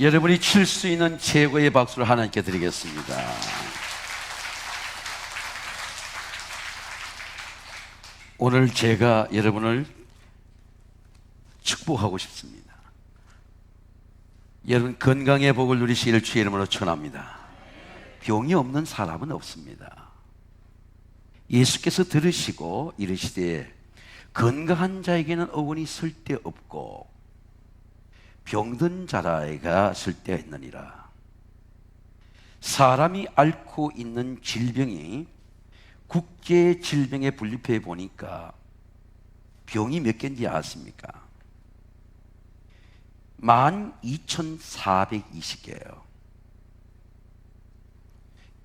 여러분이 칠 수 있는 최고의 박수를 하나님께 드리겠습니다. 오늘 제가 여러분을 축복하고 싶습니다. 여러분 건강의 복을 누리시기를 주의 이름으로 축원합니다. 병이 없는 사람은 없습니다. 예수께서 들으시고 이르시되 건강한 자에게는 어원이 쓸데없고 병든 자라에게 쓸데가 있느니라. 사람이 앓고 있는 질병이 국제 질병에 분류해 보니까 병이 몇 개인지 아십니까? 12,420개예요.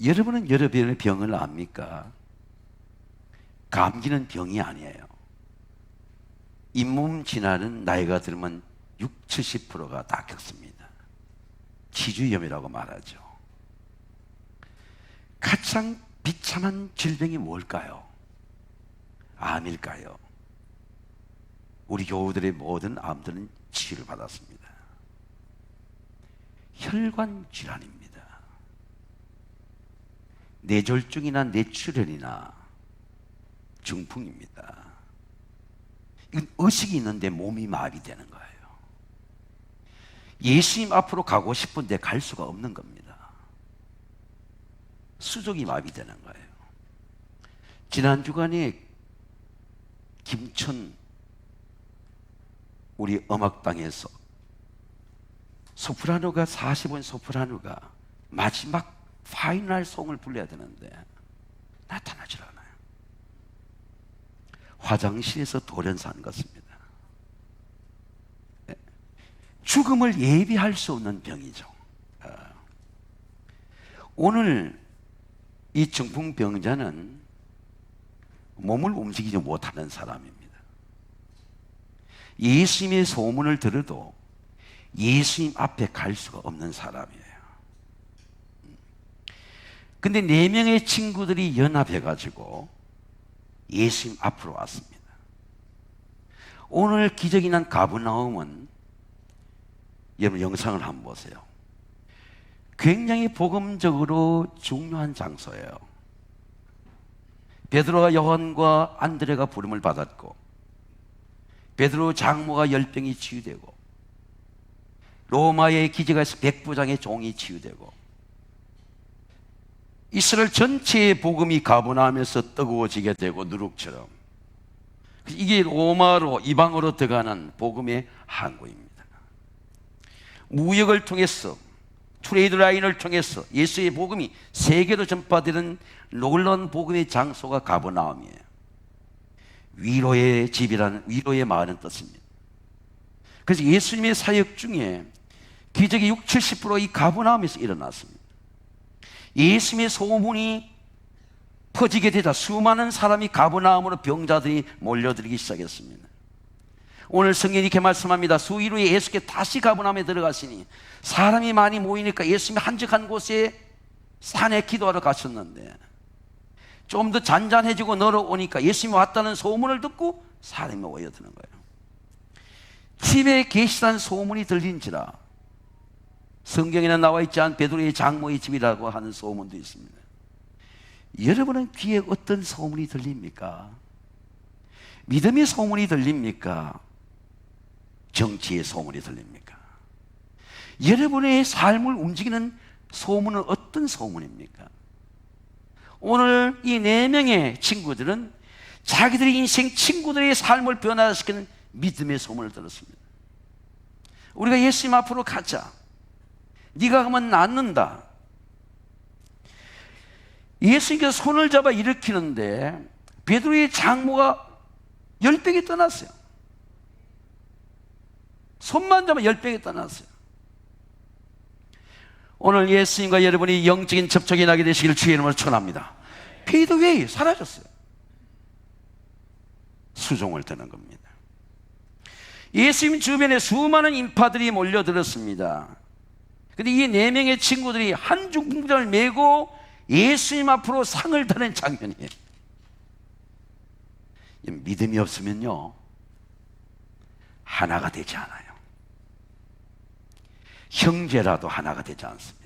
여러분은 여러분의 병을 압니까? 감기는 병이 아니에요. 잇몸 질환은 나이가 들면 60, 70%가 다 겪습니다. 치주염이라고 말하죠. 가장 비참한 질병이 뭘까요? 암일까요? 우리 교우들의 모든 암들은 치유를 받았습니다. 혈관 질환입니다. 뇌졸중이나 뇌출혈이나 중풍입니다. 이건 의식이 있는데 몸이 마비되는 거예요. 예수님 앞으로 가고 싶은데 갈 수가 없는 겁니다. 수족이 마비되는 거예요. 지난 주간에 김천 우리 음악당에서 소프라노가 40원 소프라노가 마지막 파이널 송을 불러야 되는데 나타나질 않아요. 화장실에서 돌연사한 것입니다. 죽음을 예비할 수 없는 병이죠. 오늘 이 중풍병자는 몸을 움직이지 못하는 사람입니다. 예수님의 소문을 들어도 예수님 앞에 갈 수가 없는 사람이에요. 근데 4명의 친구들이 연합해가지고 예수님 앞으로 왔습니다. 오늘 기적이 난 가버나움은 여러분 영상을 한번 보세요. 굉장히 복음적으로 중요한 장소예요. 베드로와 요한과 안드레가 부름을 받았고 베드로 장모가 열병이 치유되고 로마의 기지가에서 백부장의 종이 치유되고 이스라엘 전체의 복음이 가버나움에서 뜨거워지게 되고 누룩처럼 이게 로마로 이방으로 들어가는 복음의 항구입니다. 무역을 통해서 트레이드 라인을 통해서 예수의 복음이 세계로 전파되는 놀라운 복음의 장소가 가버나움이에요. 위로의 집이라는 위로의 마을은 뜻입니다. 그래서 예수님의 사역 중에 기적이 60, 70%이 가버나움에서 일어났습니다. 예수님의 소문이 퍼지게 되자 수많은 사람이 가버나움으로 병자들이 몰려들기 시작했습니다. 오늘 성경이 이렇게 말씀합니다. 수일 후에 예수께서 다시 가버나움에 들어가시니 사람이 많이 모이니까 예수님이 한적한 곳에 산에 기도하러 가셨는데 좀 더 잔잔해지고 늘어오니까 예수님이 왔다는 소문을 듣고 사람이 모여드는 거예요. 집에 계시다는 소문이 들린지라 성경에는 나와 있지 않은 베드로의 장모의 집이라고 하는 소문도 있습니다. 여러분은 귀에 어떤 소문이 들립니까? 믿음의 소문이 들립니까? 정치의 소문이 들립니까? 여러분의 삶을 움직이는 소문은 어떤 소문입니까? 오늘 이 4명의 친구들은 자기들의 인생 친구들의 삶을 변화시키는 믿음의 소문을 들었습니다. 우리가 예수님 앞으로 가자. 네가 가면 낫는다. 예수님께서 손을 잡아 일으키는데 베드로의 장모가 열병이 떠났어요. 손만 잡아 열병이 떠났어요. 오늘 예수님과 여러분이 영적인 접촉이 나게 되시기를 주의 이름으로 축원합니다. 페이드웨이 사라졌어요. 수종을 드는 겁니다. 예수님 주변에 수많은 인파들이 몰려들었습니다. 그런데 이 4명의 친구들이 한 중풍자를 메고 예수님 앞으로 상을 드는 장면이에요. 믿음이 없으면요 하나가 되지 않아요. 형제라도 하나가 되지 않습니다.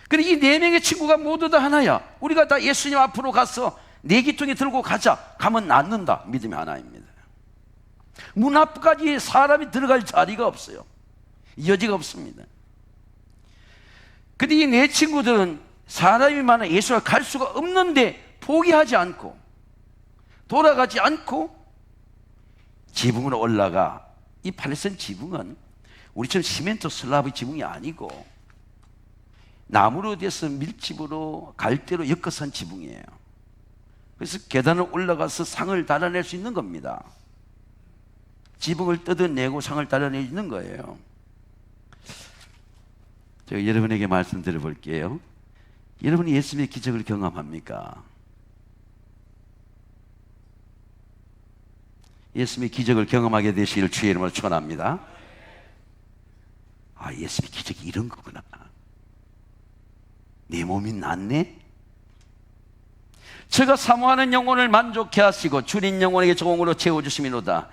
그런데 이 네 명의 친구가 모두 다 하나야. 우리가 다 예수님 앞으로 가서 내기통에 들고 가자. 가면 낫는다. 믿음이 하나입니다. 문 앞까지 사람이 들어갈 자리가 없어요. 여지가 없습니다. 근데 이 네 친구들은 사람이 많아 예수가 갈 수가 없는데 포기하지 않고 돌아가지 않고 지붕으로 올라가. 이 팔레스타인 지붕은 우리처럼 시멘트 슬라브 지붕이 아니고 나무로 돼서 밀집으로 갈대로 엮어서 한 지붕이에요. 그래서 계단을 올라가서 상을 달아낼 수 있는 겁니다. 지붕을 뜯어내고 상을 달아낼 수 있는 거예요. 제가 여러분에게 말씀드려 볼게요. 여러분이 예수님의 기적을 경험합니까? 예수님의 기적을 경험하게 되시기를 주의 이름으로 축원합니다. 아, 예수님의 기적이 이런 거구나. 내 몸이 낫네? 제가 사모하는 영혼을 만족해 하시고 주린 영혼에게 종으로 채워주심이로다.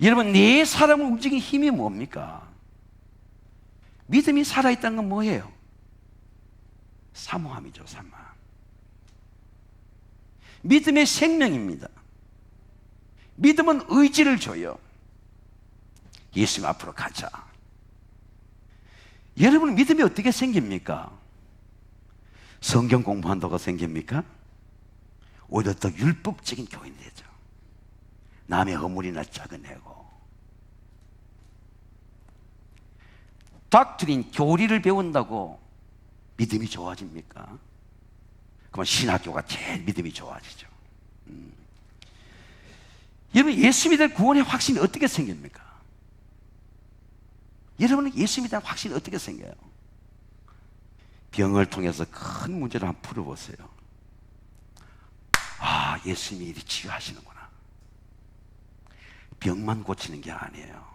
여러분, 내 사람을 움직이는 힘이 뭡니까? 믿음이 살아있다는 건 뭐예요? 사모함이죠. 사모함. 믿음의 생명입니다. 믿음은 의지를 줘요. 예수님 앞으로 가자. 여러분, 믿음이 어떻게 생깁니까? 성경 공부한다고 생깁니까? 오히려 더 율법적인 교인이 되죠. 남의 허물이나 작은해고. 닥트린, 교리를 배운다고 믿음이 좋아집니까? 그러면 신학교가 제일 믿음이 좋아지죠. 여러분, 예수 믿을 구원의 확신이 어떻게 생깁니까? 여러분은 예수 믿는 확신이 어떻게 생겨요? 병을 통해서 큰 문제를 한번 풀어보세요. 아, 예수님이 이리 치유하시는구나. 병만 고치는 게 아니에요.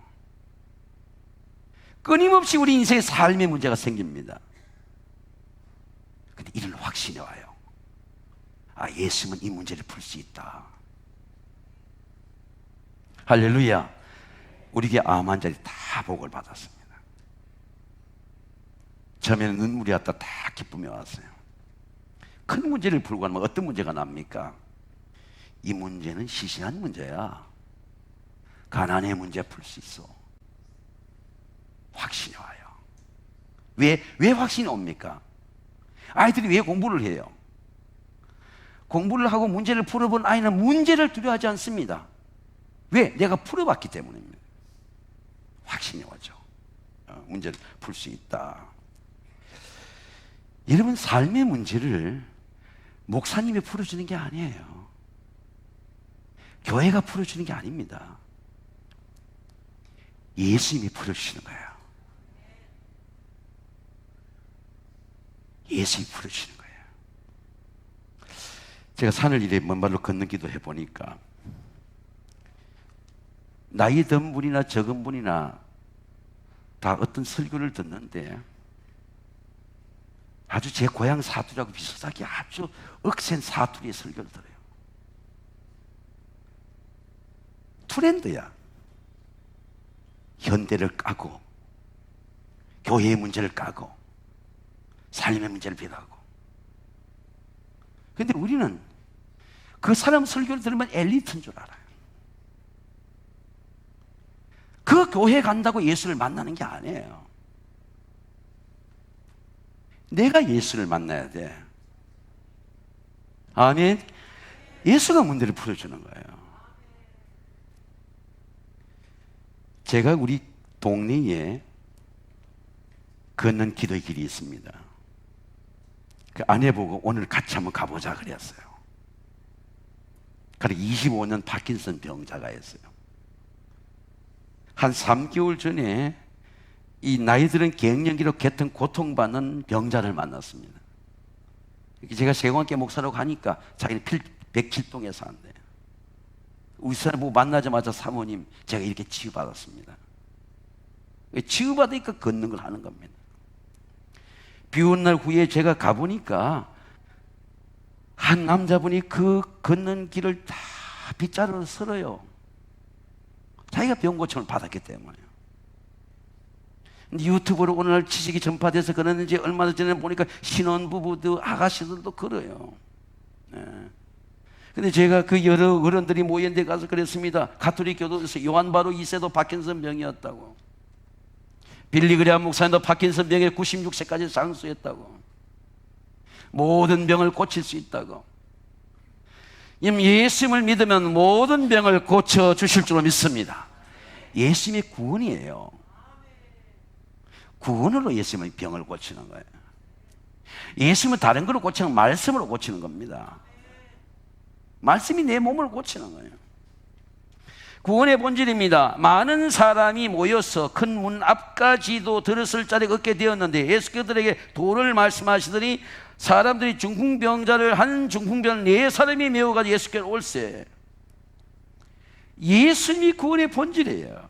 끊임없이 우리 인생의 삶의 문제가 생깁니다. 근데 이런 확신이 와요. 아, 예수님은 이 문제를 풀 수 있다. 할렐루야. 우리에게 암 환자들이 다 복을 받았습니다. 처음에는 눈물이 왔다 다 기쁨이 왔어요. 큰 문제를 풀고 하면 어떤 문제가 납니까? 이 문제는 시시한 문제야. 가난의 문제 풀 수 있어. 확신이 와요. 왜 확신이 옵니까? 아이들이 왜 공부를 해요? 공부를 하고 문제를 풀어본 아이는 문제를 두려워하지 않습니다. 왜? 내가 풀어봤기 때문입니다. 확신이 오죠. 문제를 풀 수 있다. 여러분, 삶의 문제를 목사님이 풀어주는 게 아니에요. 교회가 풀어주는 게 아닙니다. 예수님이 풀어주시는 거예요. 예수님이 풀어주시는 거예요. 제가 산을 이래 먼 발로 걷는 기도 해보니까 나이 든 분이나 적은 분이나 다 어떤 설교를 듣는데 아주 제 고향 사투리하고 비슷하게 아주 억센 사투리의 설교를 들어요. 트렌드야. 현대를 까고 교회의 문제를 까고 삶의 문제를 비하고. 그런데 우리는 그 사람 설교를 들으면 엘리트인 줄 알아요. 그 교회 간다고 예수를 만나는 게 아니에요. 내가 예수를 만나야 돼. 아멘. 예수가 문제를 풀어주는 거예요. 제가 우리 동네에 걷는 기도의 길이 있습니다. 그 아내 보고 오늘 같이 한번 가보자 그랬어요. 그래 25년 파킨슨 병자가 있어요. 한 3개월 전에 이 나이 들은 갱년기로 개통 고통받는 병자를 만났습니다. 제가 세공학교 목사로 가니까 자기는 107동에 사는데 우리 사람 보고 만나자마자 사모님 제가 이렇게 치유받았습니다. 치유받으니까 걷는 걸 하는 겁니다. 비 오는 날 후에 제가 가보니까 한 남자분이 그 걷는 길을 다 빗자루로 쓸어요. 자기가 병고침을 받았기 때문에요. 유튜브로 오늘 지식이 전파돼서 그러는지 얼마 전에 보니까 신혼부부도 아가씨들도 걸어요. 근데 제가 그 여러 어른들이 모인 데 가서 그랬습니다. 가톨릭 교도에서 요한 바로 2세도 파킨슨 병이었다고. 빌리그레암 목사님도 파킨슨 병에 96세까지 장수했다고. 모든 병을 고칠 수 있다고. 예수님을 믿으면 모든 병을 고쳐주실 줄로 믿습니다. 예수님의 구원이에요. 구원으로 예수님의 병을 고치는 거예요. 예수님은 다른 걸로 고치는 말씀으로 고치는 겁니다. 말씀이 내 몸을 고치는 거예요. 구원의 본질입니다. 많은 사람이 모여서 큰 문 앞까지도 들었을 자리가 없게 되었는데 예수께서 그들에게 도를 말씀하시더니 사람들이 중풍병자를 한 중풍병 4사람이 메워가지고 예수께로 올세. 예수님이 구원의 본질이에요.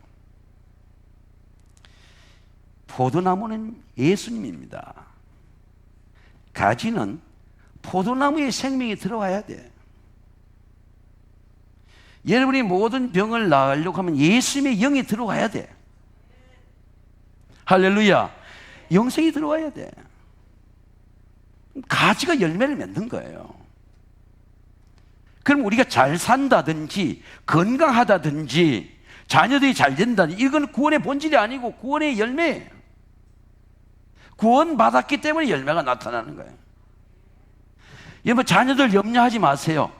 포도나무는 예수님입니다. 가지는 포도나무의 생명이 들어와야 돼. 여러분이 모든 병을 나으려고 하면 예수님의 영이 들어와야 돼. 할렐루야. 영생이 들어와야 돼. 가지가 열매를 맺는 거예요. 그럼 우리가 잘 산다든지 건강하다든지 자녀들이 잘 된다든지 이건 구원의 본질이 아니고 구원의 열매예요. 구원 받았기 때문에 열매가 나타나는 거예요. 여러분 자녀들 염려하지 마세요.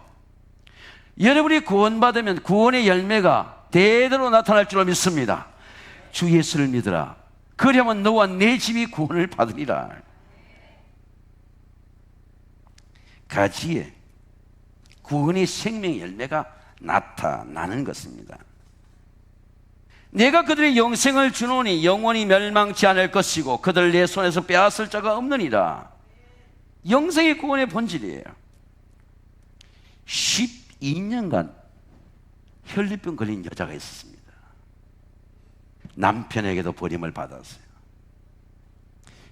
여러분이 구원받으면 구원의 열매가 대대로 나타날 줄로 믿습니다. 주 예수를 믿으라. 그러면 너와 내 집이 구원을 받으리라. 가지에 구원의 생명의 열매가 나타나는 것입니다. 내가 그들의 영생을 주노니 영원히 멸망치 않을 것이고 그들 내 손에서 빼앗을 자가 없느니라. 영생의 구원의 본질이에요. 12년간 혈류병 걸린 여자가 있었습니다. 남편에게도 버림을 받았어요.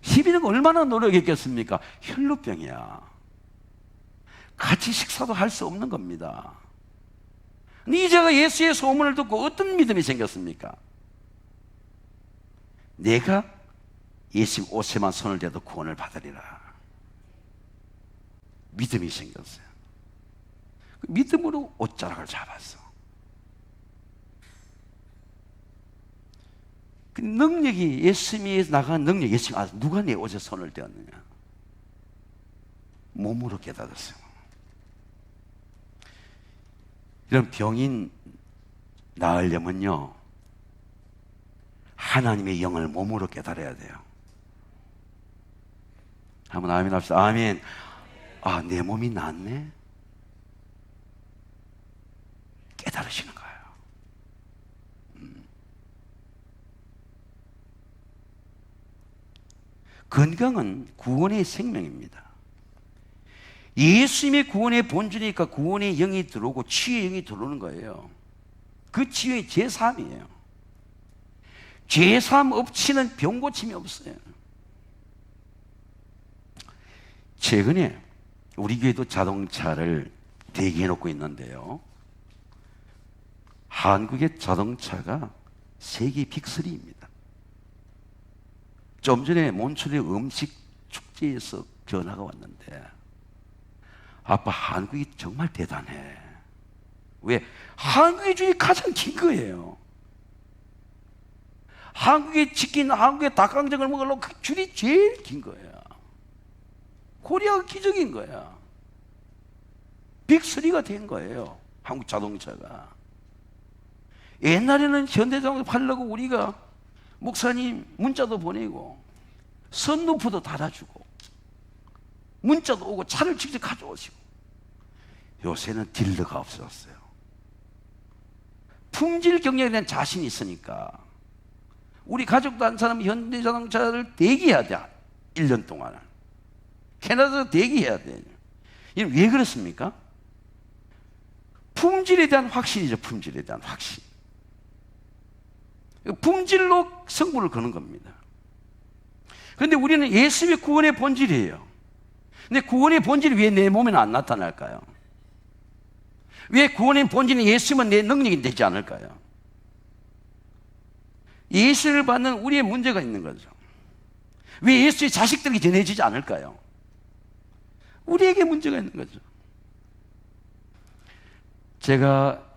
12년 얼마나 노력했겠습니까? 혈류병이야. 같이 식사도 할 수 없는 겁니다. 이제가 예수의 소문을 듣고 어떤 믿음이 생겼습니까? 내가 예수 옷에만 손을 대도 구원을 받으리라. 믿음이 생겼어요. 그 믿음으로 옷자락을 잡았어. 그 능력이 예수님에서 나간 능력, 예수님 누가 내 옷에 손을 대었느냐? 몸으로 깨달았어요. 이런 병인 나으려면요 하나님의 영을 몸으로 깨달아야 돼요. 한번 아멘 합시다. 아멘. 아, 내 몸이 낫네. 깨달으시는 거예요. 건강은 구원의 생명입니다. 예수님의 구원의 본질이니까 구원의 영이 들어오고 치유의 영이 들어오는 거예요. 그 치유의 제3이에요. 제3 없이는 병 고침이 없어요. 최근에 우리 교회도 자동차를 대기해 놓고 있는데요, 한국의 자동차가 세계 빅3입니다. 좀 전에 몬트리올 음식 축제에서 전화가 왔는데 아빠 한국이 정말 대단해. 왜? 한국의 줄이 가장 긴 거예요. 한국의 치킨, 한국의 닭강정을 먹으려고 그 줄이 제일 긴 거야. 코리아가 기적인 거야. 빅3가 된 거예요, 한국 자동차가. 옛날에는 현대자동차 팔려고 우리가 목사님 문자도 보내고 선루프도 달아주고 문자도 오고 차를 직접 가져오시고. 요새는 딜러가 없어졌어요. 품질 경쟁에 대한 자신이 있으니까 우리 가족도 한 사람이 현대자동차를 대기해야 돼. 1년 동안 캐나다에서 대기해야 돼. 이게 왜 그렇습니까? 품질에 대한 확신이죠. 품질에 대한 확신. 품질로 승부를 거는 겁니다. 그런데 우리는 예수의 구원의 본질이에요. 근데 구원의 본질이 왜 내 몸에는 안 나타날까요? 왜 구원의 본질은 예수면 내 능력이 되지 않을까요? 예수를 받는 우리의 문제가 있는 거죠. 왜 예수의 자식들에게 전해지지 않을까요? 우리에게 문제가 있는 거죠. 제가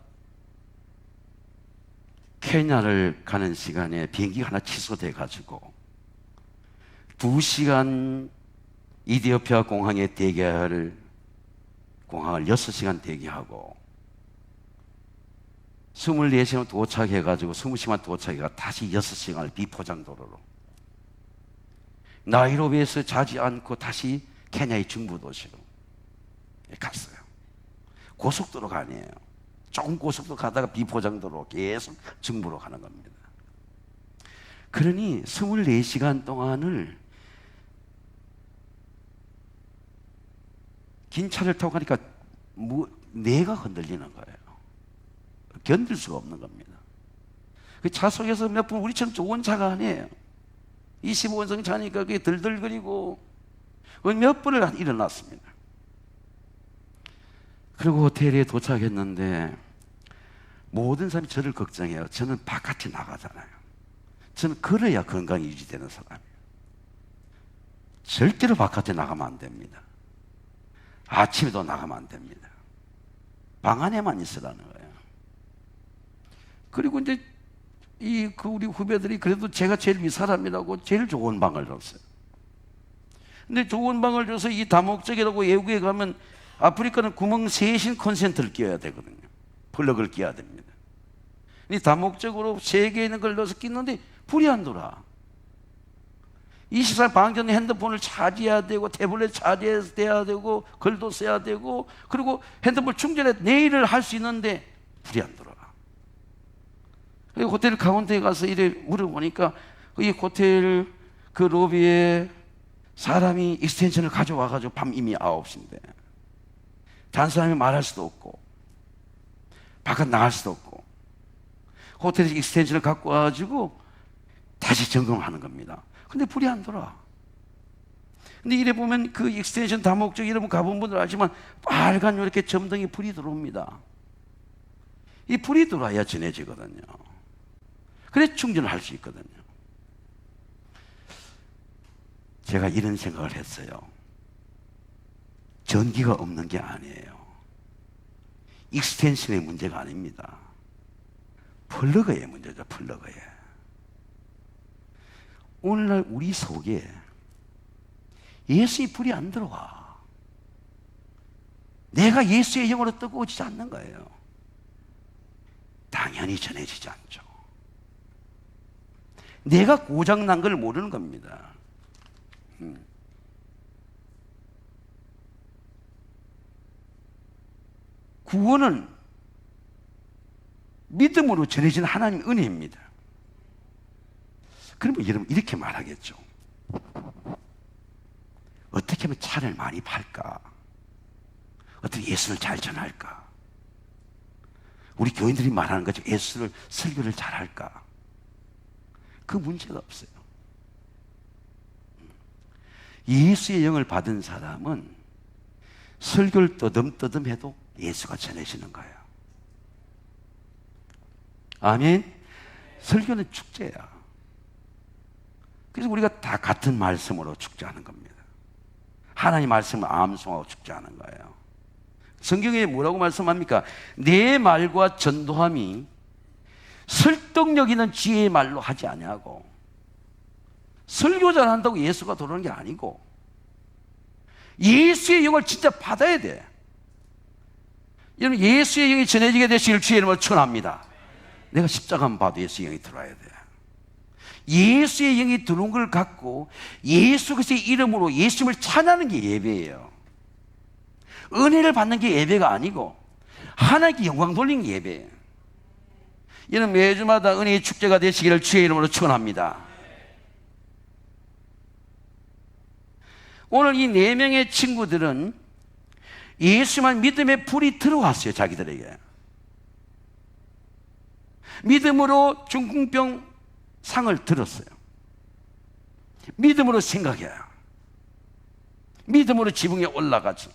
케냐를 가는 시간에 비행기가 하나 취소돼 가지고 2시간 이디오피아 공항에 공항을 6시간 대기하고 24시간 도착해가지고 20시간 도착해가 다시 6시간을 비포장도로로 나이로비에서 자지 않고 다시 케냐의 중부 도시로 갔어요. 고속도로가 아니에요. 조금 고속도로 가다가 비포장도로 계속 중부로 가는 겁니다. 그러니 24시간 동안을 긴 차를 타고 가니까 뇌가 흔들리는 거예요. 견딜 수가 없는 겁니다. 그 차 속에서 몇 분, 우리처럼 좋은 차가 아니에요. 25인승 차니까 그게 들들거리고 몇 번을 일어났습니다. 그리고 호텔에 도착했는데 모든 사람이 저를 걱정해요. 저는 바깥에 나가잖아요. 저는 걸어야 건강이 유지되는 사람이에요. 절대로 바깥에 나가면 안 됩니다. 아침에도 나가면 안 됩니다. 방 안에만 있으라는 거예요. 그리고 이제 우리 후배들이 그래도 제가 제일 윗사람이라고 제일 좋은 방을 줬어요. 근데 좋은 방을 줘서 이 다목적이라고 외국에 가면 아프리카는 구멍 셋인 콘센트를 끼워야 되거든요. 플러그를 끼워야 됩니다. 이 다목적으로 3개 있는 걸 넣어서 끼는데 불이 안 돌아. 24시간 방전에 핸드폰을 차지해야 되고 태블릿 차지해야 되고 글도 써야 되고 그리고 핸드폰 충전해 내일을 할 수 있는데 불이 안 돌아. 그리고 호텔 카운터에 가서 이래 물어보니까 이 호텔 그 로비에 사람이 익스텐션을 가져와가지고 밤 이미 9시인데 다른 사람이 말할 수도 없고 바깥 나갈 수도 없고 호텔에서 익스텐션을 갖고 와가지고 다시 점검하는 겁니다. 근데 불이 안 돌아. 근데 이래 보면 그 익스텐션 다목적 이러면 가본 분들 알지만 빨간 이렇게 점등이 불이 들어옵니다. 이 불이 들어와야 전해지거든요. 그래 충전을 할 수 있거든요. 제가 이런 생각을 했어요. 전기가 없는 게 아니에요. 익스텐션의 문제가 아닙니다. 플러그의 문제죠. 플러그의. 오늘날 우리 속에 예수의 불이 안 들어와. 내가 예수의 영으로 뜨거워지지 않는 거예요. 당연히 전해지지 않죠. 내가 고장난 걸 모르는 겁니다. 구원은 믿음으로 전해진 하나님의 은혜입니다. 그러면 여러분 이렇게 말하겠죠. 어떻게 하면 차를 많이 팔까? 어떻게 예수를 잘 전할까? 우리 교인들이 말하는 거죠. 예수를 설교를 잘할까? 그 문제가 없어요. 예수의 영을 받은 사람은 설교를 떠듬떠듬해도 예수가 전해지는 거예요. 아멘. 설교는 축제야. 그래서 우리가 다 같은 말씀으로 축제하는 겁니다. 하나님 말씀을 암송하고 축제하는 거예요. 성경에 뭐라고 말씀합니까? 내 말과 전도함이 설득력 있는 지혜의 말로 하지 아니하고, 설교 잘한다고 예수가 들어오는 게 아니고 예수의 영을 진짜 받아야 돼. 여러분 예수의 영이 전해지게 되시길 주의 이름으로 축원합니다. 내가 십자가만 봐도 예수의 영이 들어와야 돼. 예수의 영이 들어온 걸 갖고 예수 그리스도의 이름으로 예수님을 찬양하는 게 예배예요. 은혜를 받는 게 예배가 아니고 하나님께 영광 돌리는 게 예배예요. 이는 매주마다 은혜의 축제가 되시기를 주의 이름으로 축원합니다. 오늘 이 4명의 친구들은 예수만 믿음의 불이 들어왔어요. 자기들에게 믿음으로 중풍병 상을 들었어요. 믿음으로 생각해요. 믿음으로 지붕에 올라가서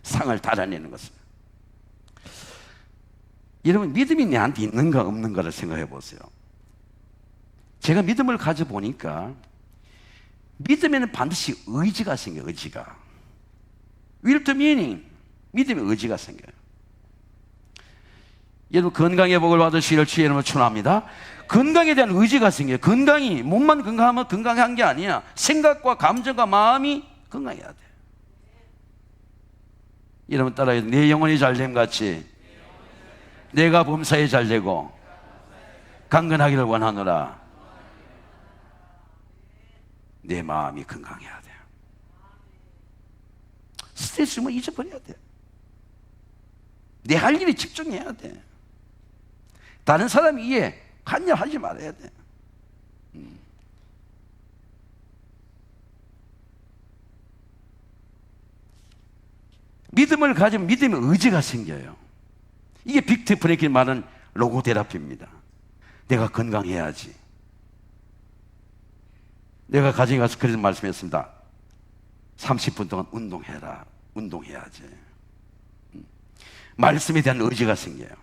상을 달아내는 것을. 여러분 믿음이 내한테 있는가 없는가를 생각해 보세요. 제가 믿음을 가져보니까 믿음에는 반드시 의지가 생겨요. 의지가. will to meaning. 믿음의 의지가 생겨요. 여러분 건강의 복을 받으시기를 주의 이름으로 축원합니다. 건강에 대한 의지가 생겨요. 건강이 몸만 건강하면 건강한 게 아니야. 생각과 감정과 마음이 건강해야 돼. 여러분 따라해요. 내 영혼이 잘됨 같이 내가 범사에 잘되고 강건하기를 원하노라. 내 마음이 건강해야 돼. 스트레스면 잊어버려야 돼. 내 할 일에 집중해야 돼. 다른 사람 위에 관여하지 말아야 돼. 믿음을 가지면 믿음의 의지가 생겨요. 이게 빅터 프랭클이 말하는 로고테라피입니다. 내가 건강해야지. 내가 가정에 가서 그런 말씀했습니다. 30분 동안 운동해라. 운동해야지. 말씀에 대한 의지가 생겨요.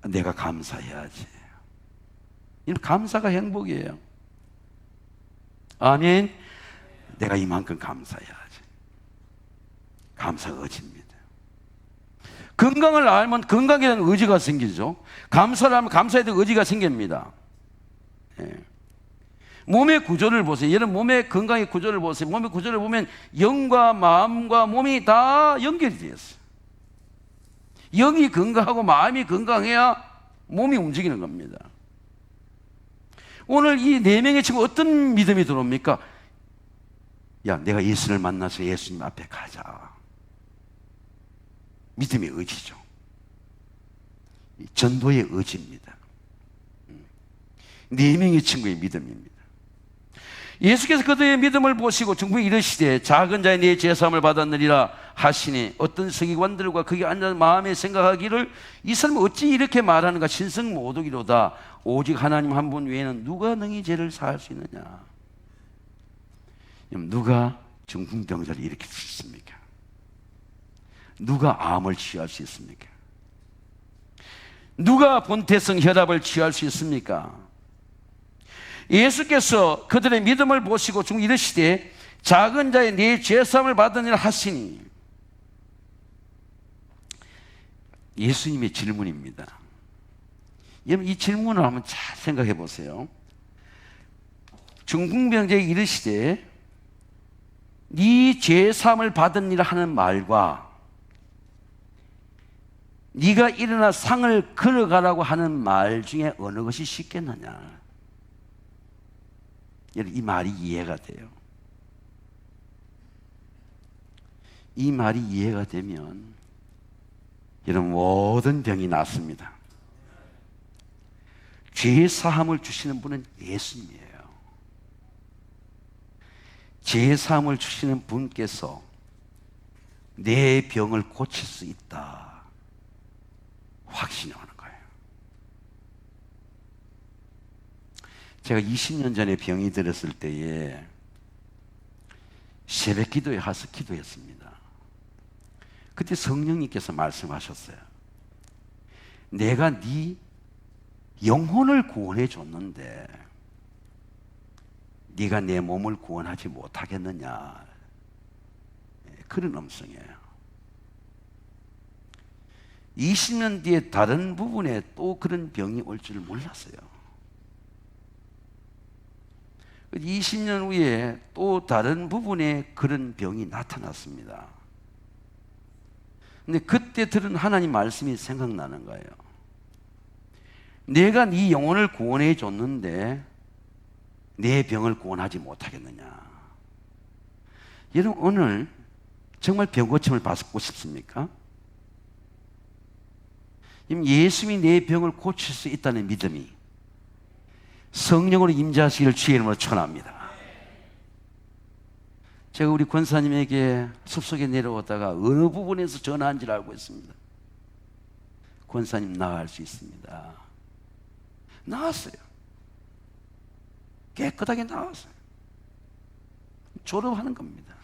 내가 감사해야지. 감사가 행복이에요. 아멘. 내가 이만큼 감사해야지. 감사가 의지입니다. 건강을 알면 건강에 대한 의지가 생기죠. 감사를 하면 감사에 대한 의지가 생깁니다. 예. 몸의 구조를 보세요. 여러분 몸의 건강의 구조를 보세요. 몸의 구조를 보면 영과 마음과 몸이 다 연결이 되어 있어요. 영이 건강하고 마음이 건강해야 몸이 움직이는 겁니다. 오늘 이 네 명의 친구 어떤 믿음이 들어옵니까? 야, 내가 예수를 만나서 예수님 앞에 가자. 믿음의 의지죠. 전도의 의지입니다. 네 명의 친구의 믿음입니다. 예수께서 그들의 믿음을 보시고 중풍이 이르시되 작은 자의 네 제사함을 받았느니라 하시니 어떤 서기관들과 거기 앉아 마음에 생각하기를 이 사람은 어찌 이렇게 말하는가 신성 모독이로다. 오직 하나님 한 분 외에는 누가 능히 죄를 사할 수 있느냐. 누가 중풍병자를 일으킬 수 있습니까? 누가 암을 치유할 수 있습니까? 누가 본태성 혈압을 치유할 수 있습니까? 예수께서 그들의 믿음을 보시고 중 이르시되 작은 자의 네 죄사함을 받으니라 하시니, 예수님의 질문입니다. 여러분 이 질문을 한번 잘 생각해 보세요. 중풍병자에게 이르시되 네 죄사함을 받으니라 하는 말과 네가 일어나 상을 걸어가라고 하는 말 중에 어느 것이 쉽겠느냐. 이 말이 이해가 돼요. 이 말이 이해가 되면 여러분 모든 병이 낫습니다. 죄 사함을 주시는 분은 예수님이에요. 죄 사함을 주시는 분께서 내 병을 고칠 수 있다 확신하는 거예요. 제가 20년 전에 병이 들었을 때에 새벽 기도에 가서 기도했습니다. 그때 성령님께서 말씀하셨어요. 내가 네 영혼을 구원해 줬는데 네가 내 몸을 구원하지 못하겠느냐. 그런 음성이에요. 20년 뒤에 다른 부분에 또 그런 병이 올 줄 몰랐어요. 20년 후에 또 다른 부분에 그런 병이 나타났습니다. 근데 그때 들은 하나님 말씀이 생각나는 거예요. 내가 네 영혼을 구원해 줬는데 내 병을 구원하지 못하겠느냐. 여러분 오늘 정말 병 고침을 받고 싶습니까? 예수님이 내 병을 고칠 수 있다는 믿음이 성령으로 임재하시기를 주의 이름으로 축원합니다. 제가 우리 권사님에게 숲속에 내려오다가 어느 부분에서 전화한 줄 알고 있습니다. 권사님 나을 수 있습니다. 나았어요. 깨끗하게 나왔어요. 졸업하는 겁니다.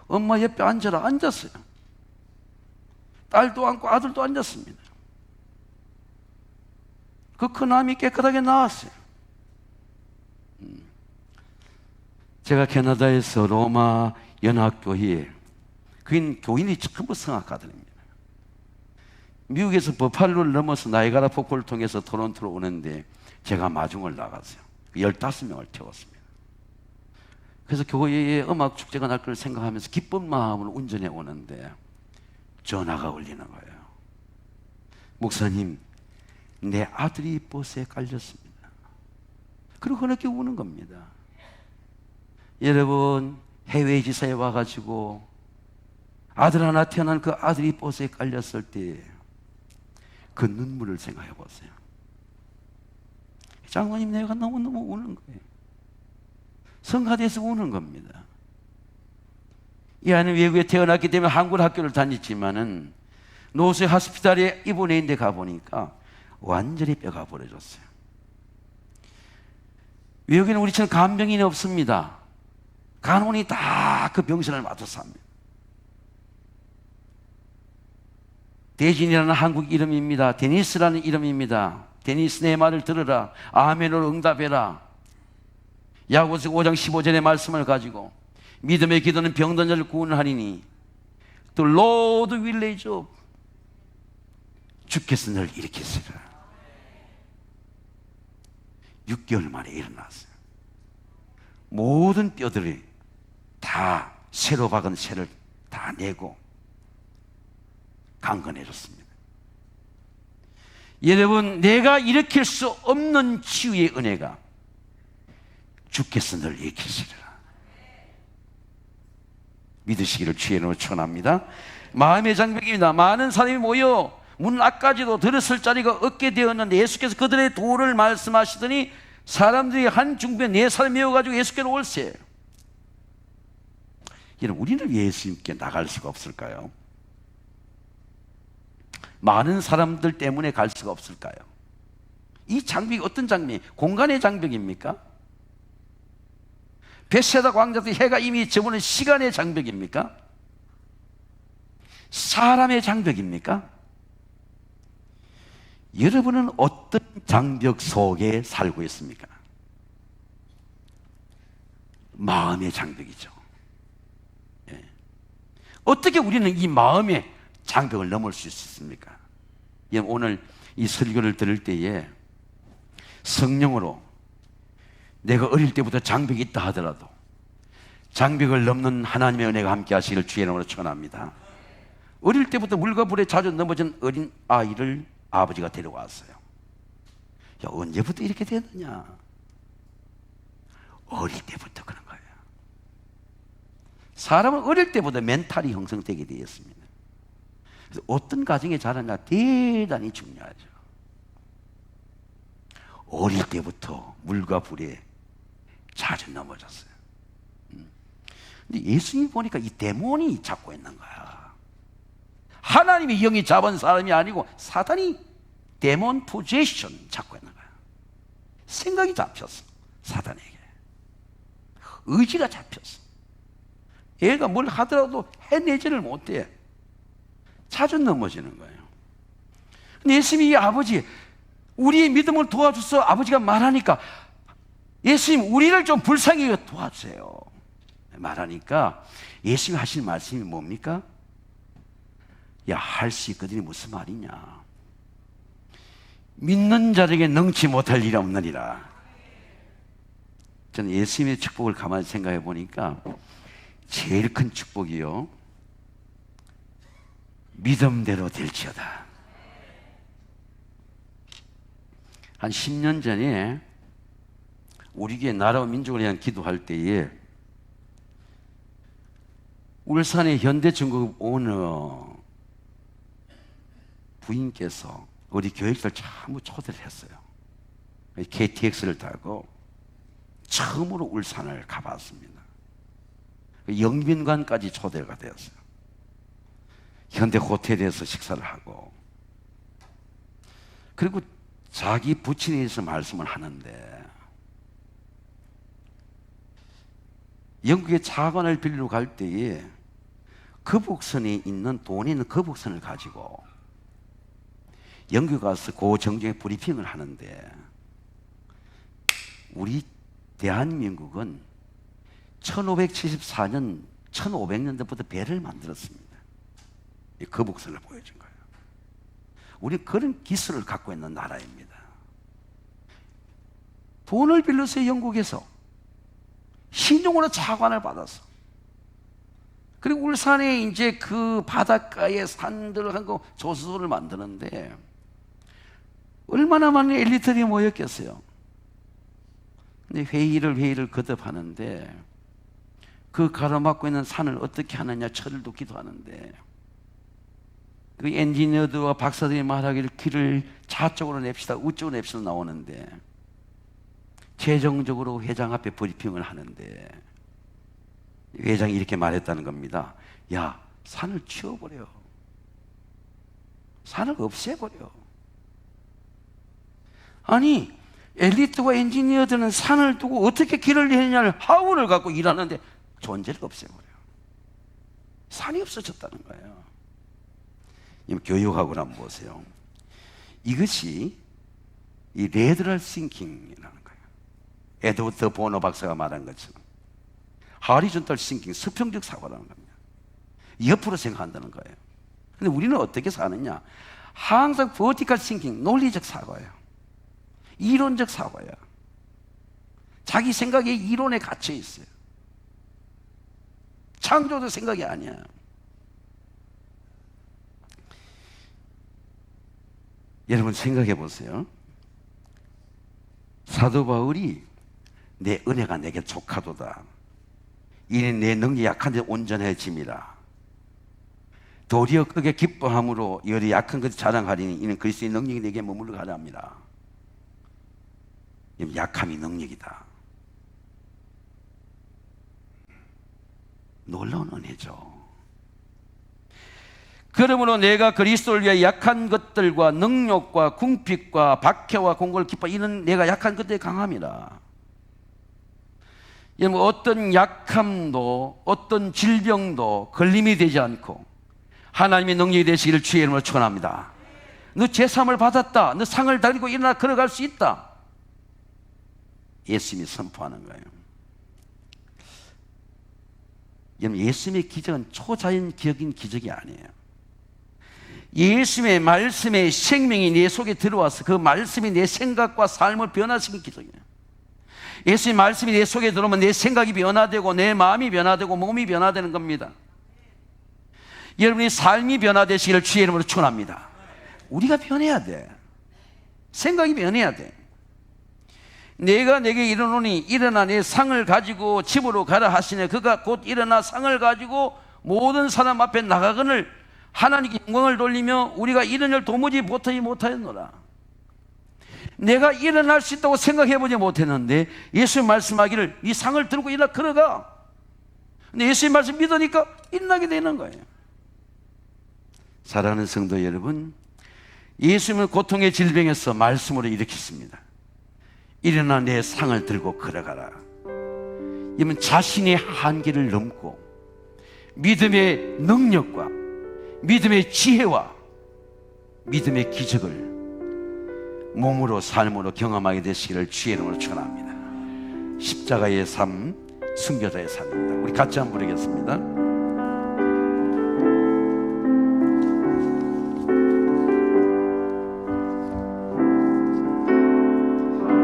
엄마 옆에 앉아라 앉았어요. 딸도 앉고 아들도 앉았습니다. 그 큰 암이 깨끗하게 나았어요. 제가 캐나다에서 로마 연합교회, 그인 교인이 전부 성악가들입니다. 미국에서 버팔로를 넘어서 나이가라 폭포를 통해서 토론토로 오는데 제가 마중을 나갔어요. 15명을 태웠습니다. 그래서 교회에 음악 축제가 날 걸 생각하면서 기쁜 마음으로 운전해 오는데 전화가 울리는 거예요. 목사님, 내 아들이 버스에 깔렸습니다. 그리고 그렇게 우는 겁니다. 여러분, 해외 지사에 와가지고 아들 하나 태어난 그 아들이 버스에 깔렸을 때 그 눈물을 생각해 보세요. 장로님, 내가 너무너무 우는 거예요. 성가대에서 우는 겁니다. 이 아이는 외국에 태어났기 때문에 한국 학교를 다녔지만은 노쇠 하스피탈에 입원해 있는데 가보니까 완전히 뼈가 부러졌어요. 외국에는 우리처럼 간병인이 없습니다. 간호인이 다 그 병신을 맡아서 합니다. 대진이라는 한국 이름입니다. 데니스라는 이름입니다. 데니스, 내 말을 들으라. 아멘으로 응답해라. 야고보서 5장 15절의 말씀을 가지고 믿음의 기도는 병든 자를 구원하리니 The Lord will raise up. 주께서 널 일으키시라. 6개월 만에 일어났어요. 모든 뼈들이 다 새로 박은 새를 다 내고 강건해졌습니다. 여러분, 내가 일으킬 수 없는 치유의 은혜가 주께서 널 일으키시리라. 믿으시기를 주의 이름으로 축원합니다. 마음의 장벽입니다. 많은 사람이 모여 문 앞까지도 들었을 자리가 없게 되었는데 예수께서 그들의 도를 말씀하시더니 사람들이 한 중부에 4사람 메워가지고 예수께로 올세. 여러분, 우리는 왜 예수님께 나갈 수가 없을까요? 많은 사람들 때문에 갈 수가 없을까요? 이 장벽이 어떤 장벽이? 공간의 장벽입니까? 베세다 광장에서 해가 이미 저무는 시간의 장벽입니까? 사람의 장벽입니까? 여러분은 어떤 장벽 속에 살고 있습니까? 마음의 장벽이죠. 예. 어떻게 우리는 이 마음의 장벽을 넘을 수 있습니까? 오늘 이 설교를 들을 때에 성령으로 내가 어릴 때부터 장벽이 있다 하더라도 장벽을 넘는 하나님의 은혜가 함께 하시기를 주의 이름으로 축원합니다. 어릴 때부터 물과 불에 자주 넘어진 어린 아이를 아버지가 데려왔어요. 야, 언제부터 이렇게 되느냐? 어릴 때부터 그런 거예요. 사람은 어릴 때부터 멘탈이 형성되게 되어 있습니다. 그래서 어떤 가정에 자라냐 대단히 중요하죠. 어릴 때부터 물과 불에 자주 넘어졌어요. 근데 예수님 보니까 이 데몬이 잡고 있는 거야. 하나님이 영이 잡은 사람이 아니고 사단이 데몬 포제션 잡고 있는 거야. 생각이 잡혔어. 사단에게 의지가 잡혔어. 얘가 뭘 하더라도 해내지를 못해. 자주 넘어지는 거예요. 근데 예수님이 이 아버지, 우리의 믿음을 도와줘서 아버지가 말하니까 예수님, 우리를 좀 불쌍히 도와주세요 말하니까 예수님이 하신 말씀이 뭡니까? 야, 할 수 있거든요. 무슨 말이냐? 믿는 자에게 능치 못할 일이 없느니라. 저는 예수님의 축복을 가만히 생각해 보니까 제일 큰 축복이요, 믿음대로 될지어다. 한 10년 전에 우리 교회 나라와 민족을 위한 기도할 때에 울산의 현대중공업 오너 부인께서 우리 교육들 전부 초대를 했어요. KTX를 타고 처음으로 울산을 가봤습니다. 영빈관까지 초대가 되었어요. 현대 호텔에서 식사를 하고, 그리고 자기 부친에 대해서 말씀을 하는데 영국의 차관을 빌리러 갈 때에 거북선에 있는 돈에 있는 거북선을 가지고 영국 가서 고정중에 브리핑을 하는데 우리 대한민국은 1574년 1500년대부터 배를 만들었습니다. 이 거북선을 보여준 거예요. 우리 그런 기술을 갖고 있는 나라입니다. 돈을 빌려서 영국에서 신용으로 차관을 받아서, 그리고 울산에 이제 그 바닷가에 산들을 한 거 조수소를 만드는데 얼마나 많은 엘리트들이 모였겠어요. 근데 회의를 거듭하는데 그 가로막고 있는 산을 어떻게 하느냐 철을 돋기도 하는데 그 엔지니어들과 박사들이 말하기를 길을 좌쪽으로 냅시다 우쪽으로 냅시다 나오는데 최종적으로 회장 앞에 브리핑을 하는데 회장이 이렇게 말했다는 겁니다. 야, 산을 치워버려. 산을 없애버려. 아니, 엘리트와 엔지니어들은 산을 두고 어떻게 길을 내느냐를 하우를 갖고 일하는데 존재를 없애버려요. 산이 없어졌다는 거예요. 교육학을 한번 보세요. 이것이 이 레드럴 싱킹이라는 거예요. 에드워드 보너 박사가 말한 것처럼 하리존탈 싱킹, 수평적 사고라는 겁니다. 옆으로 생각한다는 거예요. 근데 우리는 어떻게 사느냐? 항상 버티컬 싱킹, 논리적 사고예요. 이론적 사고예요. 자기 생각에 이론에 갇혀 있어요. 창조도 생각이 아니야. 여러분 생각해 보세요. 사도 바울이 내 은혜가 내게 족하도다. 이는 내 능력이 약한데 온전해짐이라. 도리어 크게 기뻐함으로 여리 약한 것을 자랑하리니 이는 그리스도의 능력이 내게 머물러 가려 합니다. 약함이 능력이다. 놀라운 은혜죠. 그러므로 내가 그리스도를 위해 약한 것들과 능력과 궁핍과 박해와 공고를 기뻐 이는 내가 약한 것들에 강함이라. 여러분 어떤 약함도 어떤 질병도 걸림이 되지 않고 하나님의 능력이 되시기를 주의 이름으로 축원합니다. 너 제3을 받았다. 너 상을 달리고 일어나 걸어갈 수 있다. 예수님이 선포하는 거예요. 여러분 예수님의 기적은 초자연적인 기적이 아니에요. 예수님의 말씀의 생명이 내 속에 들어와서 그 말씀이 내 생각과 삶을 변화시킨 기적이에요. 예수님의 말씀이 내 속에 들어오면 내 생각이 변화되고 내 마음이 변화되고 몸이 변화되는 겁니다. 여러분의 삶이 변화되시기를 주의 이름으로 축원합니다. 우리가 변해야 돼. 생각이 변해야 돼. 내가 내게 이르노니 일어나 내 상을 가지고 집으로 가라 하시네. 그가 곧 일어나 상을 가지고 모든 사람 앞에 나가거늘 하나님께 영광을 돌리며 우리가 이런 일 도무지 못하였노라. 내가 일어날 수 있다고 생각해보지 못했는데 예수님 말씀하기를 이 상을 들고 일어나 걸어가. 근데 예수님 말씀 믿으니까 일어나게 되는 거예요. 사랑하는 성도 여러분, 예수님은 고통의 질병에서 말씀으로 일으켰습니다. 일어나 내 상을 들고 걸어가라. 이면 자신의 한계를 넘고 믿음의 능력과 믿음의 지혜와 믿음의 기적을 몸으로 삶으로 경험하게 되시기를 주의 이름으로 축원합니다. 십자가의 삶, 순교자의 삶입니다. 우리 같이 한번 부르겠습니다.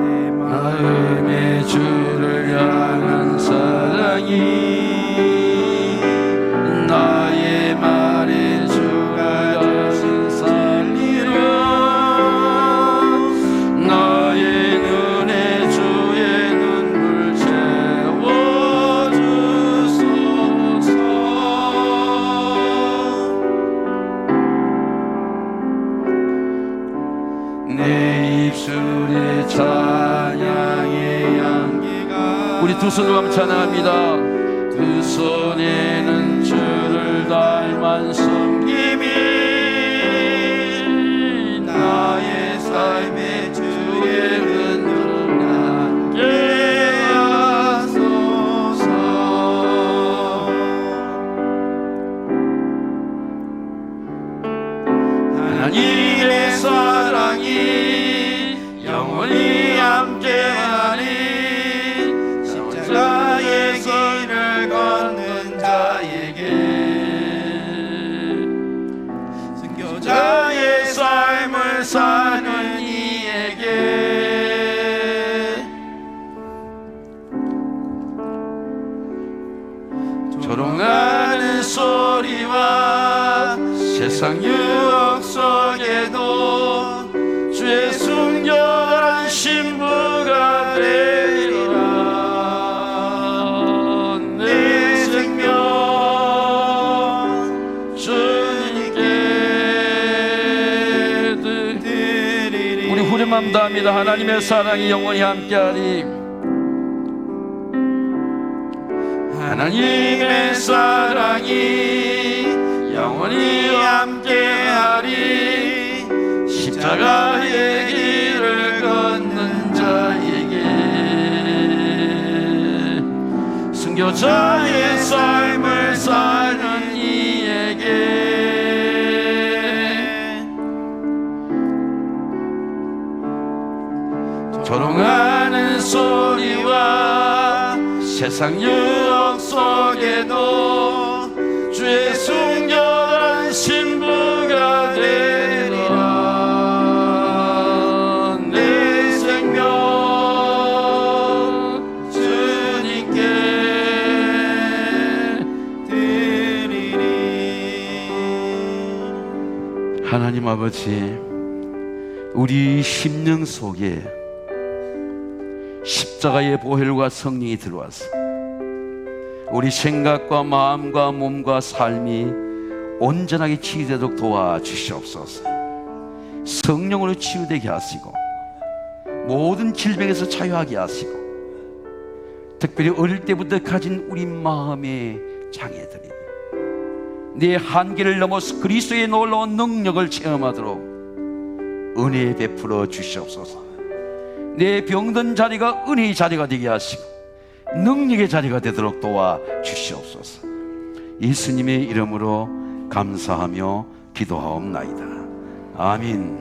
내 마음의 주를 향한 사랑이 나의 말에 주가 다시 살리라. 나의 눈에 주의 눈물 채워주소서. 내 입술에 찬양의 향기가 우리 두 손으로 한번 찬양합니다. 두 손에는 주를 닮은 섬김이 나의 삶의 주의 은혜를 함께 하소서. 하나님의 사랑 세상 유혹 속에도 주의 순결한 신부가 되리라. 내 생명 주님께 드리리. 우리 후렴만 답니다. 하나님의 사랑이 영원히 함께하리. 하나님의 사랑이 영원히 함께하리. 십자가의 길을 걷는 자에게, 순교자의 삶을 사는 이에게 조롱하는 소리와 세상 유혹 속에도 주의 순결한 신부가 되리라. 내 생명 주님께 드리리. 하나님 아버지, 우리 심령 속에 십자가의 보혈과 성령이 들어와서 우리 생각과 마음과 몸과 삶이 온전하게 치유되도록 도와주시옵소서. 성령으로 치유되게 하시고 모든 질병에서 자유하게 하시고, 특별히 어릴 때부터 가진 우리 마음의 장애들이 내 한계를 넘어서 그리스도의 놀라운 능력을 체험하도록 은혜 베풀어 주시옵소서. 내 병든 자리가 은혜의 자리가 되게 하시고 능력의 자리가 되도록 도와주시옵소서. 예수님의 이름으로 감사하며 기도하옵나이다. 아멘.